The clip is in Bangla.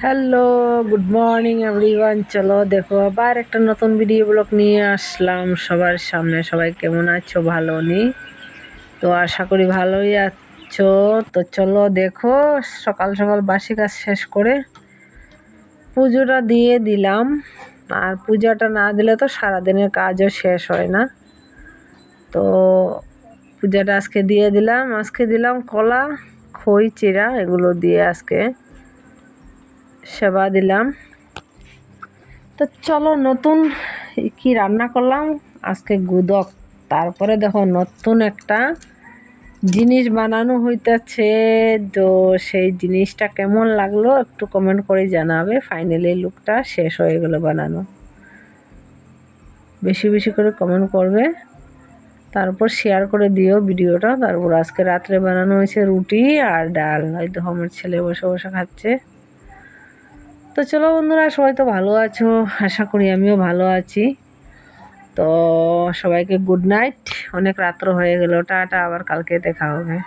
Hello, good morning everyone. চলো দেখো আবার একটা নতুন ভিডিও ব্লগ নিয়ে আসলাম সবার সামনে। সবাই কেমন আছো? ভালো নি? তো আশা করি ভালোই আছো। তো চলো দেখো, সকাল সকাল বাসি কাজ শেষ করে পুজোটা দিয়ে দিলাম। আর পূজাটা না দিলে তো সারাদিনের কাজও শেষ হয় না। তো পূজাটা আজকে দিয়ে দিলাম। আজকে দিলাম কলা, খই, চিড়া এগুলো দিয়ে আজকে সেবা দিলাম। তো চলো নতুন কি রান্না করলাম আজকে, গুদক। তারপরে দেখো নতুন একটা জিনিস বানানো হইতেছে। তো সেই জিনিসটা কেমন লাগলো একটু কমেন্ট করে জানাবে। ফাইনালি লুকটা শেষ হয়ে গেল বানানো। বেশি বেশি করে কমেন্ট করবে, তারপর শেয়ার করে দিও ভিডিওটা। তারপর আজকে রাত্রে বানানো হয়েছে রুটি আর ডাল। এই দেখো আমার ছেলে বসে বসে খাচ্ছে। তো চলো বন্ধুরা, সবাই তো ভালো আছো, আশা করি আমিও ভালো আছি। তো সবাইকে গুড নাইট। অনেক রাত্র হয়ে গেল, টাটা, আবার কালকে দেখা হবে।